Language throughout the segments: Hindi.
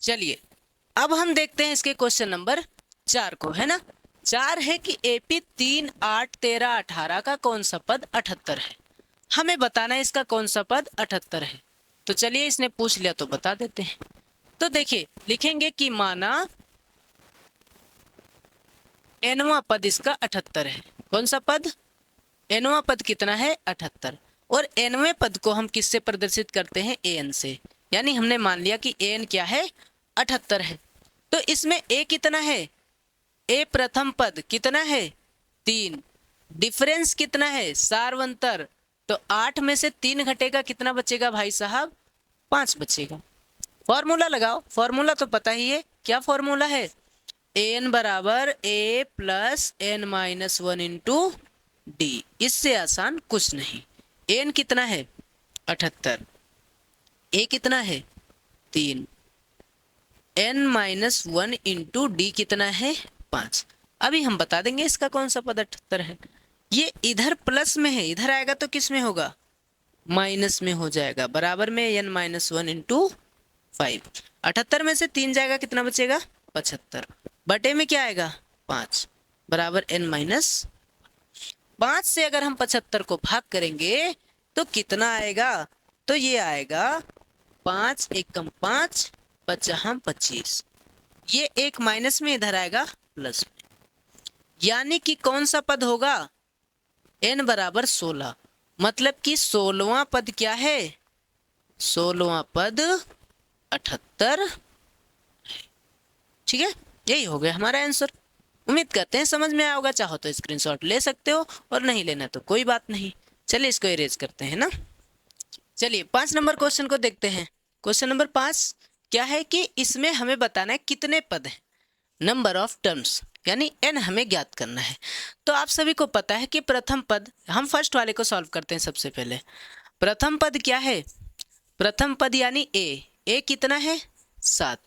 चलिए अब हम देखते हैं इसके क्वेश्चन नंबर 4 को, है ना। 4 है कि एपी 3, 8, 13, 18 का कौन सा पद 78 है। हमें बताना है इसका कौन सा पद 78 है। तो चलिए इसने पूछ लिया तो बता देते हैं। तो देखिए लिखेंगे कि माना nवां पद इसका 78 है। कौन सा पद? nवां पद कितना है? 78। और nवें पद को हम किससे प्रदर्शित करते हैं? an से। यानी हमने मान लिया कि an क्या है? 78 है। तो इसमें a कितना है? a प्रथम पद कितना है? 3। डिफरेंस कितना है? सार्वंतर। तो 8 में से 3 घटेगा, कितना बचेगा भाई साहब? 5 बचेगा। फॉर्मूला लगाओ। फॉर्मूला तो पता ही है, क्या फॉर्मूला है? an बराबर a plus n minus 1 into D. इससे आसान कुछ नहीं। n कितना है? 78। a कितना है? 3। n माइनस 1 इंटू डी कितना है? 5। अभी हम बता देंगे इसका कौन सा पद 78 है। ये इधर प्लस में है, इधर आएगा तो किस में होगा? माइनस में हो जाएगा। बराबर में n माइनस 1 इंटू 5। 78 में से 3 जाएगा, कितना बचेगा? 75। बटे में क्या आएगा? 5 बराबर n माइनस 5 से अगर हम 75 को भाग करेंगे तो कितना आएगा? तो ये आएगा 5 एकम 5 पचहम 25। ये एक माइनस में इधर आएगा प्लस में। यानी कि कौन सा पद होगा? n बराबर 16। मतलब कि 16वां पद क्या है? 16वां पद 78। ठीक है, यही हो गया हमारा आंसर। उम्मीद करते हैं समझ में आया होगा। चाहो तो स्क्रीनशॉट ले सकते हो और नहीं लेना तो कोई बात नहीं। चलिए इसको इरेज करते हैं ना। चलिए 5 नंबर क्वेश्चन को देखते हैं। क्वेश्चन नंबर 5 क्या है कि इसमें हमें बताना है कितने पद हैं। नंबर ऑफ टर्म्स यानी n हमें ज्ञात करना है। तो आप सभी को पता है कि प्रथम पद, हम फर्स्ट वाले को सॉल्व करते हैं सबसे पहले। प्रथम पद क्या है? प्रथम पद यानी a कितना है? 7।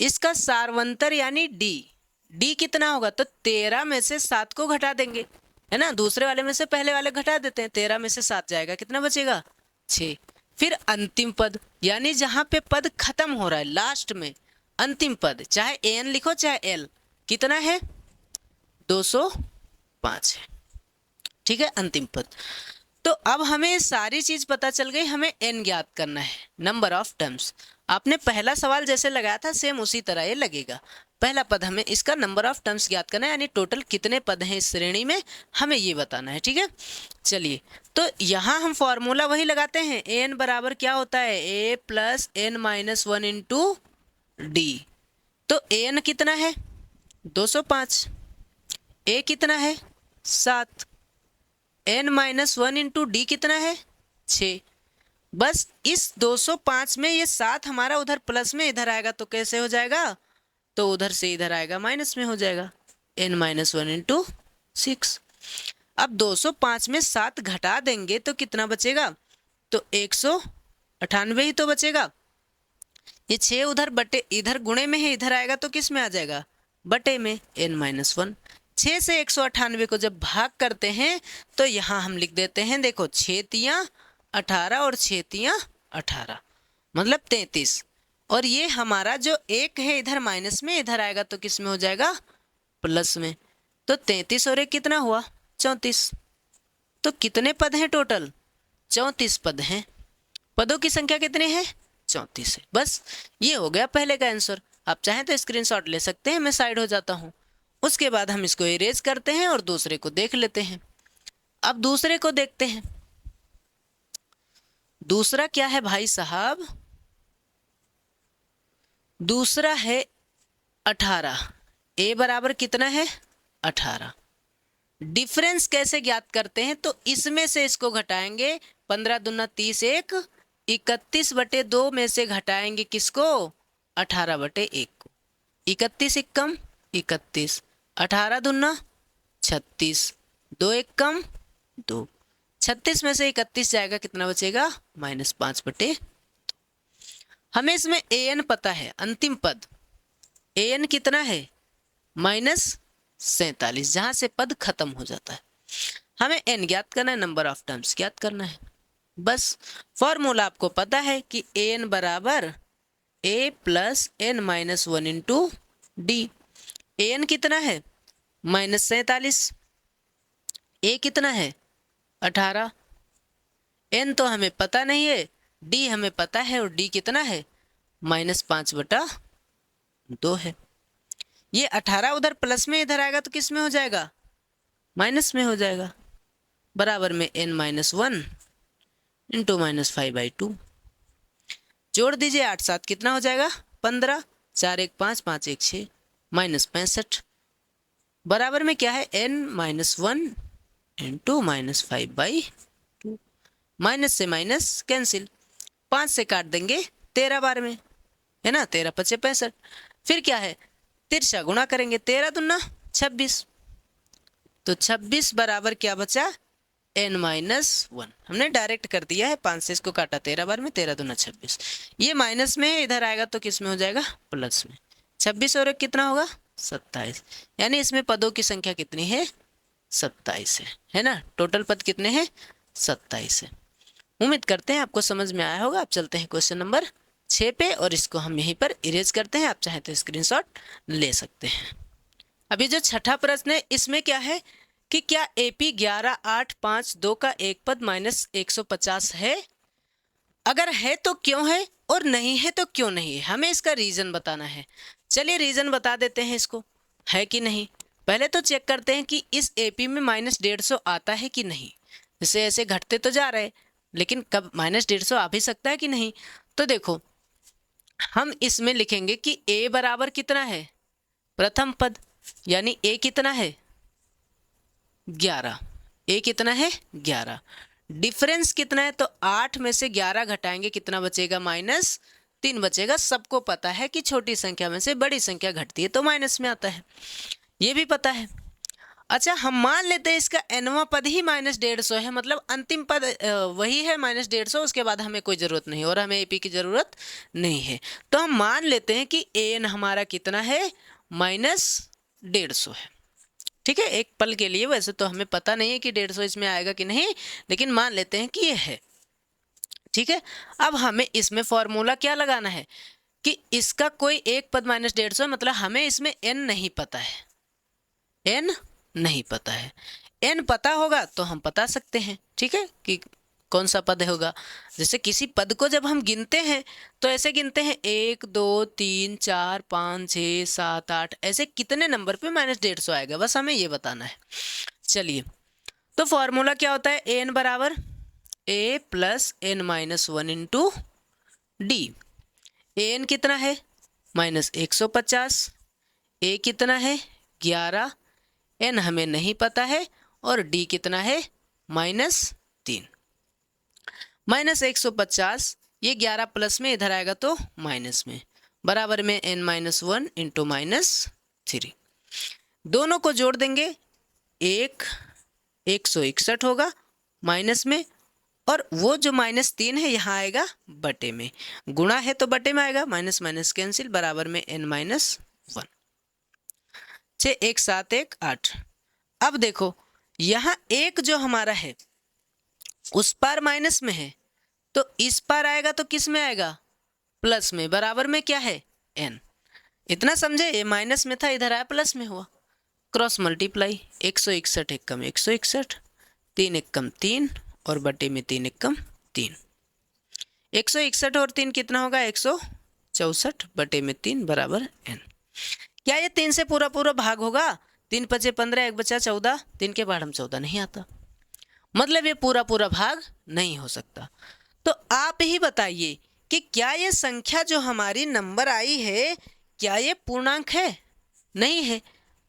इसका सार्वंतर यानी d कितना होगा? तो 13 में से 7 को घटा देंगे, है ना। दूसरे वाले में से पहले वाले घटा देते हैं। 13 में से 7 जाएगा, कितना बचेगा? 6। फिर अंतिम पद यानी जहां पे पद खत्म हो रहा है, लास्ट में अंतिम पद, चाहे an लिखो चाहे l, कितना है? 205 है। ठीक है, अंतिम पद। तो अब हमें सारी चीज पता चल गई, हमें n ज्ञात करना है, नंबर ऑफ टर्म्स। आपने पहला सवाल जैसे लगाया था सेम उसी तरह ये लगेगा। पहला पद हमें इसका नंबर ऑफ टर्म्स ज्ञात करना है, यानी टोटल कितने पद हैं इस श्रेणी में, हमें ये बताना है। ठीक है, चलिए तो यहाँ हम फॉर्मूला वही लगाते हैं। an बराबर क्या होता है? a plus n minus 1 into D. तो an कितना है? 205। a कितना है? 7। n माइनस 1 इंटू डी कितना है? 6। बस इस 205 में ये 7 हमारा उधर प्लस में इधर आएगा तो कैसे हो जाएगा? तो उधर से इधर आएगा माइनस में हो जाएगा, n माइनस 1 इंटू 6। अब 205 में 7 घटा देंगे तो कितना बचेगा? तो 198 ही तो बचेगा। ये 6 उधर बटे इधर गुणे में है, इधर आएगा तो किस में आ जाएगा? बटे में, n माइनस 1। 6 से 198 को जब भाग करते हैं तो यहाँ हम लिख देते हैं, देखो 6 तियाँ 18 और 6 तियाँ 18 मतलब 33। और ये हमारा जो 1 है इधर माइनस में, इधर आएगा तो किस में हो जाएगा? प्लस में। तो 33 और 1 कितना हुआ? 34। तो कितने पद हैं टोटल? 34 पद हैं। पदों की संख्या कितनी है? 34 है। बस ये हो गया पहले का आंसर। आप चाहें तो स्क्रीनशॉट ले सकते हैं, मैं साइड हो जाता हूँ। उसके बाद हम इसको इरेज करते हैं और दूसरे को देख लेते हैं। अब दूसरे को देखते हैं। दूसरा क्या है भाई साहब? दूसरा है 18। a बराबर कितना है? 18। डिफरेंस कैसे ज्ञात करते हैं? तो इसमें से इसको घटाएंगे, 15 दूना 30, 1 31 बटे 2 में से घटाएंगे किसको? 18 बटे 1 को। 31 1 कम 31, 18 दूना 36, 2 1 कम 2। 36 में से 31 जाएगा, कितना बचेगा? -5 बटे। हमें इसमें an पता है, अंतिम पद an कितना है? -47, जहां से पद खत्म हो जाता है। हमें n ज्ञात करना है, नंबर ऑफ टर्म्स ज्ञात करना है। बस फॉर्मूला आपको पता है कि an बराबर a plus n minus one into d. N कितना है -47, ए कितना है 18, एन तो हमें पता नहीं है, डी हमें पता है, और डी कितना है -5/2 है। ये 18 उधर प्लस में इधर आएगा तो किस में हो जाएगा, माइनस में हो जाएगा, बराबर में n माइनस वन इंटू -5/2। जोड़ दीजिए 8 7 कितना हो जाएगा 15, 4 1 5 5 1 6 -65, बराबर में क्या है n minus one into -5/2। Minus से माइनस कैंसिल, 5 से काट देंगे 13 बार में, है ना, 13 5 65। फिर क्या है तिरछा गुणा करेंगे, 13 दूना 26, तो 26 बराबर क्या बचा n माइनस वन। हमने डायरेक्ट कर दिया है, 5 से इसको काटा 13 बार में, 13 दूना 26। ये माइनस में है, इधर आएगा तो किस में हो जाएगा प्लस में। 26 और 1 कितना होगा 27, यानी इसमें पदों की संख्या कितनी है 27 है ना। टोटल पद कितने हैं 27 है। उम्मीद करते हैं आपको समझ में आया होगा। आप चलते हैं क्वेश्चन नंबर 6 पे, और इसको हम यहीं पर इरेज करते हैं। आप चाहे तो स्क्रीनशॉट ले सकते हैं। अभी जो छठा प्रश्न है इसमें क्या है कि क्या AP 11 8 5 2 का एक पद -150 है? अगर है तो क्यों है, और नहीं है तो क्यों नहीं है, हमें इसका रीजन बताना है। चलिए रीजन बता देते हैं इसको, है कि नहीं। पहले तो चेक करते हैं कि इस AP में -150 आता है कि नहीं। जैसे ऐसे घटते तो जा रहे, लेकिन कब -150 आ भी सकता है कि नहीं। तो देखो हम इसमें लिखेंगे कि A बराबर कितना है प्रथम पद, यानी A कितना है 11, ए कितना है 11, डिफरेंस कितना है तो 8 में से 11 घटाएंगे कितना बचेगा -3 बचेगा। सबको पता है कि छोटी संख्या में से बड़ी संख्या घटती है तो माइनस में आता है, ये भी पता है। अच्छा हम मान लेते हैं इसका nवां पद ही -150 है, मतलब अंतिम पद वही है -150, उसके बाद हमें कोई ज़रूरत नहीं और हमें AP की ज़रूरत नहीं है। तो हम मान लेते हैं कि an हमारा कितना है -150 है। ठीक है, एक पल के लिए, वैसे तो हमें पता नहीं है कि 150 इसमें आएगा कि नहीं, लेकिन मान लेते हैं कि ये है। ठीक है, अब हमें इसमें फॉर्मूला क्या लगाना है कि इसका कोई एक पद -150, मतलब हमें इसमें n नहीं पता है, n नहीं पता है। n पता होगा तो हम बता सकते हैं, ठीक है, कि कौन सा पद होगा। जैसे किसी पद को जब हम गिनते हैं तो ऐसे गिनते हैं 1 2 3 4 5 6 7 8, ऐसे कितने नंबर पे -150 आएगा, बस हमें ये बताना है। चलिए तो फॉर्मूला क्या होता है, an बराबर a plus n minus one into D. an कितना है -150, a कितना है 11, n हमें नहीं पता है, और d कितना है -3। -150 ये 11 प्लस में इधर आएगा तो माइनस में, बराबर में n माइनस वन इंटू -3। दोनों को जोड़ देंगे 161 होगा माइनस में, और वो जो -3 है यहाँ आएगा बटे में, गुणा है तो बटे में आएगा, माइनस माइनस कैंसिल, बराबर में n माइनस वन। 6 1 7 1 8। अब देखो यहाँ एक जो हमारा है उस पार माइनस में है, तो इस पार आएगा तो किस में आएगा प्लस में, बराबर में क्या है n। इतना समझे, ये माइनस में था इधर आया प्लस में हुआ, क्रॉस मल्टीप्लाई। 161 एक कम 161, 3 एक कम 3, और बटे में 3 एक कम 3। 161 और 3 कितना होगा 164, बटे में 3 बराबर n। क्या ये 3 से पूरा पूरा भाग होगा, 3 पचे 15, 1 बचा 14, 3 के बाद हम 14 नहीं आता, मतलब ये पूरा पूरा भाग नहीं हो सकता। तो आप ही बताइए कि क्या ये संख्या जो हमारी नंबर आई है क्या ये पूर्णांक है, नहीं है।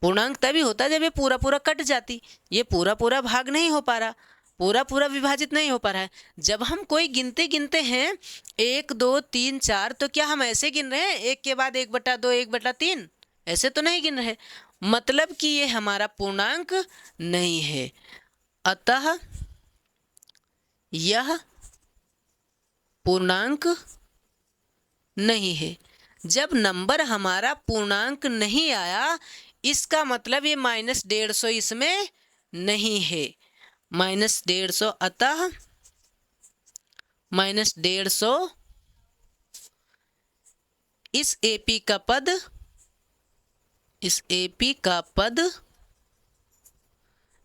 पूर्णांक तभी होता जब ये पूरा पूरा कट जाती, ये पूरा पूरा भाग नहीं हो पा रहा, पूरा पूरा विभाजित नहीं हो पा रहा है। जब हम कोई गिनते गिनते हैं 1 2 3 4, तो क्या हम ऐसे गिन रहे हैं 1 के बाद 1/2 1/3, ऐसे तो नहीं गिन रहे, मतलब कि ये हमारा पूर्णांक नहीं है। अतः यह पूर्णांक नहीं है। जब नंबर हमारा पूर्णांक नहीं आया, इसका मतलब ये -150 इसमें नहीं है, -150। अतः -150 इस AP का पद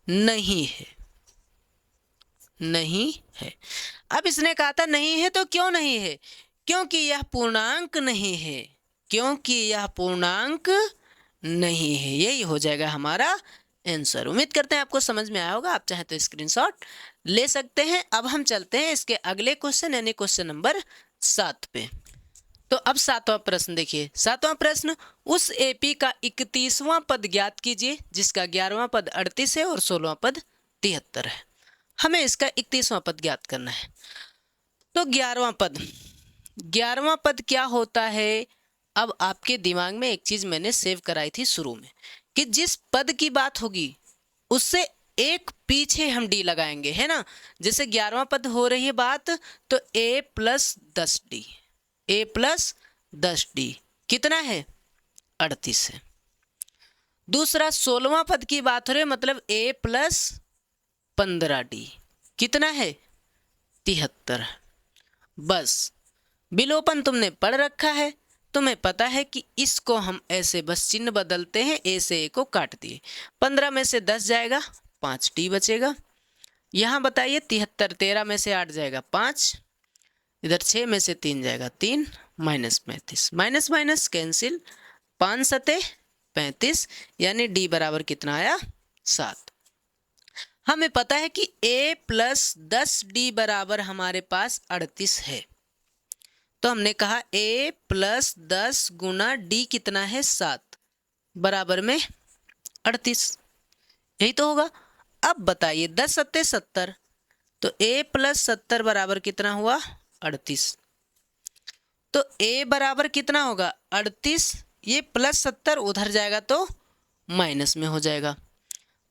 नहीं है, नहीं है। अब इसने कहा था नहीं है, तो क्यों नहीं है? क्योंकि यह पूर्णांक नहीं है, क्योंकि यह पूर्णांक नहीं है। यही हो जाएगा हमारा आंसर। उम्मीद करते हैं आपको समझ में आया होगा। आप चाहे तो स्क्रीनशॉट ले सकते हैं। अब हम चलते हैं इसके अगले क्वेश्चन यानी क्वेश्चन नंबर 7 पे। तो अब 7वां प्रश्न देखिए। 7वां प्रश्न, उस AP का 31वां पद ज्ञात कीजिए जिसका 11वां पद 38 है और 16वां पद 73 है। हमें इसका 31वां पद ज्ञात करना है। तो 11वां पद क्या होता है? अब आपके दिमाग में एक चीज मैंने सेव कराई थी शुरू में कि जिस पद की बात होगी उससे एक पीछे हम D लगाएंगे, है ना। जैसे 11वां पद हो रही है बात, तो A + 10D, A + 10D कितना है? 38 है। दूसरा 16वां पद की बात हो रही है, मतलब A + 15D कितना है? 73। बस विलोपन तुमने पढ़ रखा है, तुम्हें पता है कि इसको हम ऐसे बस चिन्ह बदलते हैं, A से A को काट दिए, 15 में से 10 जाएगा, 5D बचेगा। यहाँ बताइए 73, 13 में से 8 जाएगा 5, इधर 6 में से 3 जाएगा 3, -35, माइनस माइनस कैंसिल, 5 सते 35, यानी D बराबर कितना आया? 7। हमें पता है कि A + 10D बराबर हमारे पास 38 है, तो हमने कहा A + 10 गुना D कितना है? 7 बराबर में 38, यही तो होगा। अब बताइए 10 सत्ते 70, तो A + 70 बराबर कितना हुआ? 38। तो A बराबर कितना होगा? 38, ये +70 उधर जाएगा तो माइनस में हो जाएगा,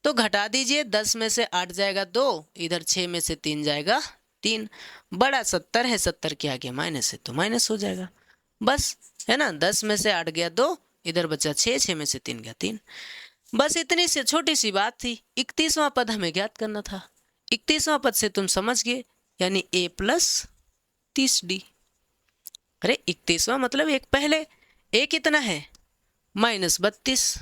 तो घटा दीजिए, 10 में से 8 जाएगा 2, इधर 6 में से 3 जाएगा 3, बड़ा 70 है, 70 के आगे माइनस है तो माइनस हो जाएगा, बस, है ना। 10 में से 8 गया 2, इधर बचा 6, 6 में से 3 गया 3, बस इतनी सी छोटी सी बात थी। 31वां पद हमें ज्ञात करना था। 31वां पद से तुम समझ गए, यानी A + 30D। अरे 31वां मतलब एक पहले, A कितना है? -32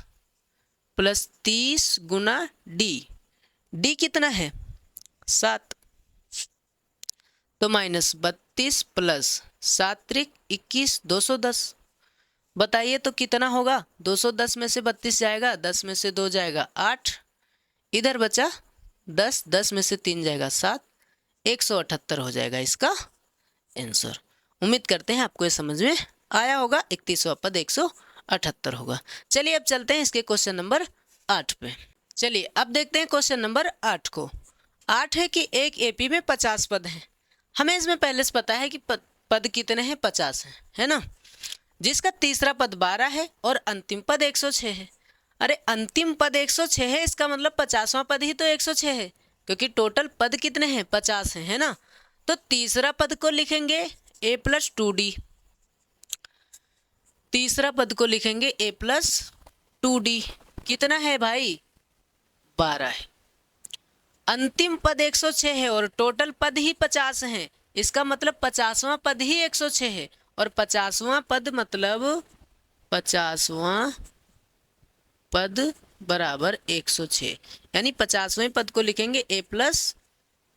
+ 30 गुना D कितना है? 7, तो -32 + 7 त्रिक 21, 210। बताइए तो कितना होगा? 210 में से 32 जाएगा, 10 में से 2 जाएगा 8, इधर बचा 10, 10 में से 3 जाएगा 7, 178 हो जाएगा इसका आंसर। उम्मीद करते हैं आपको ये समझ में आया होगा। 31वां पद 178 होगा। चलिए अब चलते हैं इसके क्वेश्चन नंबर 8 पे। चलिए अब देखते हैं क्वेश्चन नंबर 8 को। 8 है कि एक AP में 50 पद हैं। हमें इसमें पहले से पता है कि पद कितने हैं? 50 हैं, है ना। जिसका तीसरा पद 12 है और अंतिम पद 106 है। अरे अंतिम पद 106 है, इसका मतलब 50वां पद ही तो 106 है, क्योंकि टोटल पद कितने हैं? 50 हैं, है ना। तो तीसरा पद को लिखेंगे A + 2D, तीसरा पद को लिखेंगे A + 2D कितना है भाई? 12 है। अंतिम पद 106 है और टोटल पद ही 50 हैं, इसका मतलब 50वां पद ही 106 है, और 50वां पद मतलब 50वां पद बराबर 106, यानी 50वें पद को लिखेंगे A +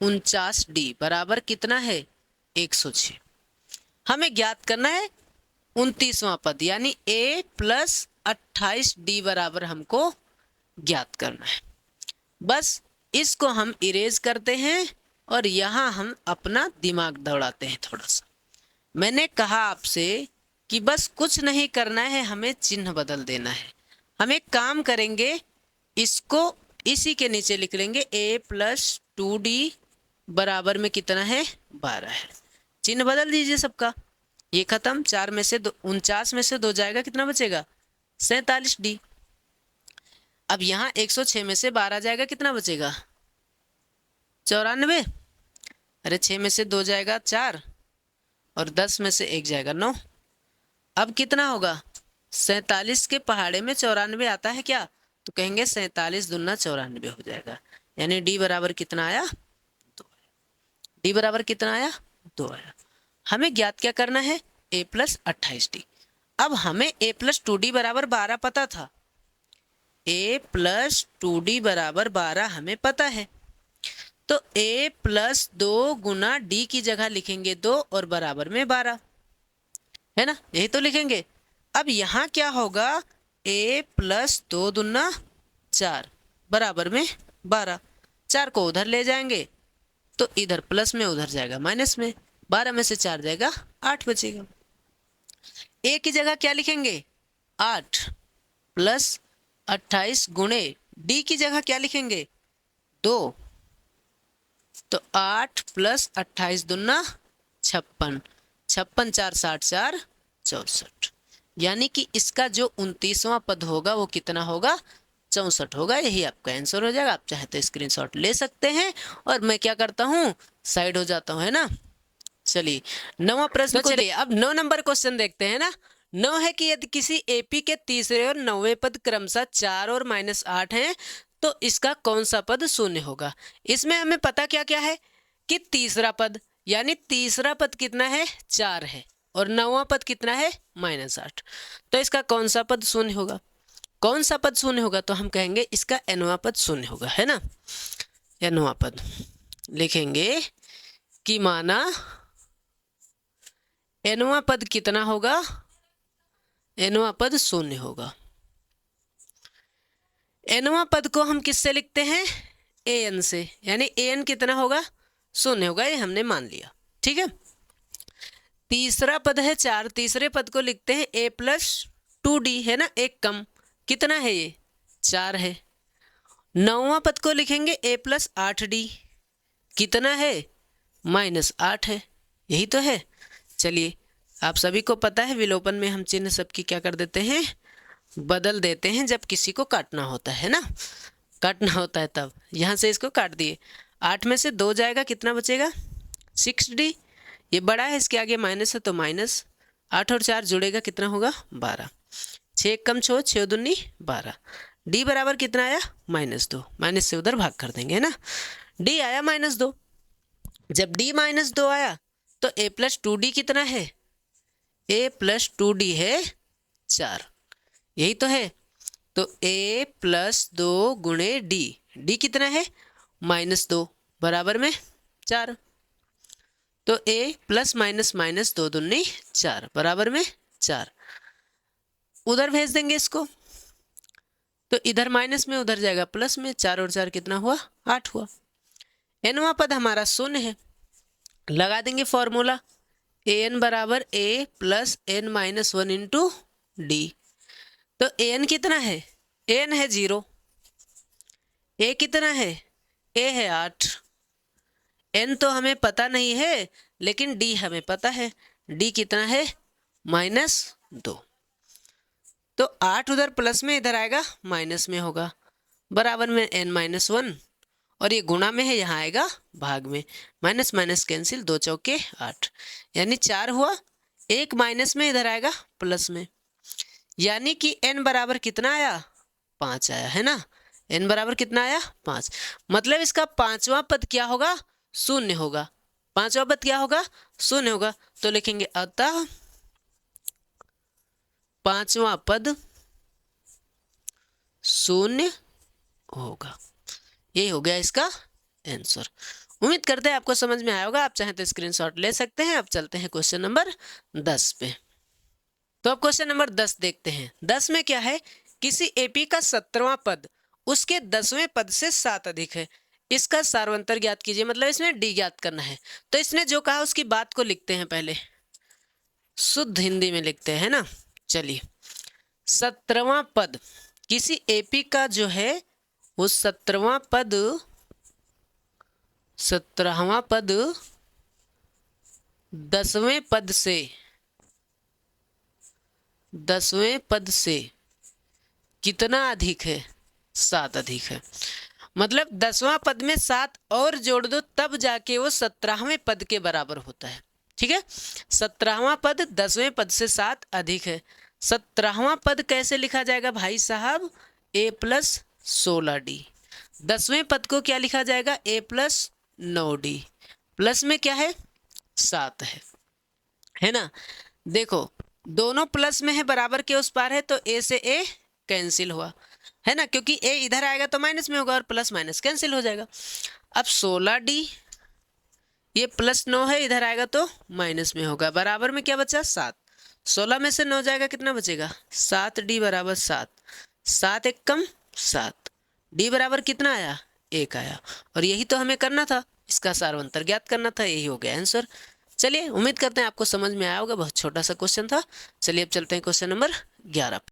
49D बराबर कितना है? 106। हमें ज्ञात करना है 29वां पद, यानी A + 28D बराबर हमको ज्ञात करना है। बस इसको हम इरेज करते हैं और यहाँ हम अपना दिमाग दौड़ाते हैं थोड़ा सा। मैंने कहा आपसे कि बस कुछ नहीं करना है, हमें चिन्ह बदल देना है। हम एक काम करेंगे, इसको इसी के नीचे लिख लेंगे A + 2D बराबर में कितना है? 12 है। चिन्ह बदल दीजिए सबका, ये खत्म, 4 में से 49 में से 2 जाएगा, कितना बचेगा? 47D। अब यहाँ 106 में से 12 जाएगा, कितना बचेगा? 94। अरे 6 में से 2 जाएगा 4, और 10 में से 1 जाएगा 9। अब कितना होगा? 47 के पहाड़े में 94 आता है क्या? तो कहेंगे 47 दूना 94 हो जाएगा, यानी D बराबर कितना आया? 2। D बराबर कितना आया? 2 आया। हमें ज्ञात क्या करना है? A + 28D। अब हमें a प्लस 2d बराबर 12 पता था, a प्लस 2d बराबर 12 हमें पता है, तो a प्लस 2 गुना d की जगह लिखेंगे 2 और बराबर में 12, है ना, यही तो लिखेंगे। अब यहाँ क्या होगा, a प्लस 2 दूना 4 बराबर में 12, 4 को उधर ले जाएंगे तो इधर प्लस में उधर जाएगा माइनस में, 12 में से 4 जाएगा 8 बचेगा। a की जगह क्या लिखेंगे 8 प्लस 28 गुणे d की जगह क्या लिखेंगे 2, तो 8 प्लस 28 दूना 56, 56 4 60 4 64, यानी कि इसका जो 29वां पद होगा वो कितना होगा 64 होगा। यही आपका आंसर हो जाएगा। आप चाहे तो स्क्रीनशॉट ले सकते हैं और मैं क्या करता हूँ साइड हो जाता हूँ, है ना। चलिए 9वां प्रश्न, तो चलिए अब 9 नंबर क्वेश्चन देखते हैं ना। 9 है कि यदि किसी एपी के तीसरे और 9वें पद क्रमशः 4 और -8 हैं तो इसका कौन सा पद शून्य होगा। इसमें हमें पता क्या क्या है कि तीसरा पद, यानी तीसरा पद कितना है 4 है और 9वां पद कितना है -8, तो इसका कौन सा पद शून्य होगा। कौन सा पद शून्य होगा, तो हम कहेंगे इसका nवां पद शून्य होगा, है ना। nवां पद लिखेंगे कि माना nवां पद कितना होगा, nवां पद शून्य होगा। nवां पद को हम किससे लिखते हैं an से, यानी an कितना होगा शून्य होगा, ये हमने मान लिया, ठीक है। तीसरा पद है 4, तीसरे पद को लिखते हैं a प्लस 2d, है ना, एक कम, कितना है ये 4 है। 9वां पद को लिखेंगे a प्लस 8d, कितना है -8 है, यही तो है। चलिए आप सभी को पता है विलोपन में हम चिन्ह सबकी क्या कर देते हैं बदल देते हैं जब किसी को काटना होता है ना, काटना होता है तब। यहाँ से इसको काट दिए, 8 में से 2 जाएगा, कितना बचेगा 6d, ये बड़ा है इसके आगे माइनस है तो माइनस, 8 और 4 जुड़ेगा कितना होगा 12, 6 कम 6 6 दूनी 12, d बराबर कितना आया -2, माइनस से उधर भाग कर देंगे, है ना। d आया -2, जब d -2 आया तो a प्लस 2d कितना है, a प्लस 2d है 4, यही तो है। तो a प्लस 2 गुणे d कितना है -2 बराबर में 4, तो a प्लस माइनस 2 दूनी 4 बराबर में 4, उधर भेज देंगे इसको, तो इधर माइनस में उधर जाएगा प्लस में, 4 और 4 कितना हुआ 8 हुआ। nवां पद हमारा शून्य है, लगा देंगे फॉर्मूला an बराबर a plus n minus 1 into D, तो an कितना है an है 0, a कितना है a है 8, n तो हमें पता नहीं है लेकिन d हमें पता है, d कितना है -2, तो 8 उधर प्लस में इधर आएगा माइनस में होगा, बराबर में n-1, और ये गुणा में है यहाँ आएगा भाग में, माइनस माइनस कैंसिल, 2 चौके 8, यानी 4 हुआ, एक माइनस में इधर आएगा प्लस में, यानी कि n बराबर कितना आया 5 आया, है ना। n बराबर कितना आया 5, मतलब इसका 5वां पद क्या होगा शून्य होगा, 5वां पद क्या होगा शून्य होगा, तो लिखेंगे अतः 5वां पद शून्य होगा। यही हो गया इसका आंसर। उम्मीद करते हैं आपको समझ में आया होगा, आप चाहें तो स्क्रीनशॉट ले सकते हैं। अब चलते हैं क्वेश्चन नंबर 10 पे। तो अब क्वेश्चन नंबर 10 देखते हैं। 10 में क्या है, किसी एपी का 17वां पद उसके 10वें पद से 7 अधिक है, इसका सार्वंतर ज्ञात कीजिए, मतलब इसमें डी ज्ञात करना है। तो इसने जो कहा उसकी बात को लिखते हैं, पहले शुद्ध हिंदी में लिखते हैं ना। चलिए 17वां पद किसी एपी का जो है वो 17वां पद 10वें पद से कितना अधिक है 7 अधिक है, मतलब 10वां पद में 7 और जोड़ दो तब जाके वो 17वें पद के बराबर होता है। ठीक है, 17वां पद 10वें पद से 7 अधिक है। 17वां पद कैसे लिखा जाएगा भाई साहब, a प्लस 16d। 10वें पद को क्या लिखा जाएगा, a प्लस 9d, प्लस में क्या है 7 है ना। देखो दोनों प्लस में है, बराबर के उस पार है, तो ए से ए कैंसिल हुआ, है ना, क्योंकि ए इधर आएगा तो माइनस में होगा और प्लस माइनस कैंसिल हो जाएगा। अब 16D, ये +9 है, इधर आएगा तो माइनस में होगा, बराबर में क्या बचा 7। 16 में से 9 जाएगा, कितना बचेगा 7D बराबर 7, 7 एक कम 7, D बराबर कितना आया 1 आया। और यही तो हमें करना था, इसका सारवंतर ज्ञात करना था, यही हो गया आंसर। चलिए उम्मीद करते हैं आपको समझ में आया होगा, बहुत छोटा सा क्वेश्चन था। चलिए अब चलते हैं क्वेश्चन नंबर 11 पे।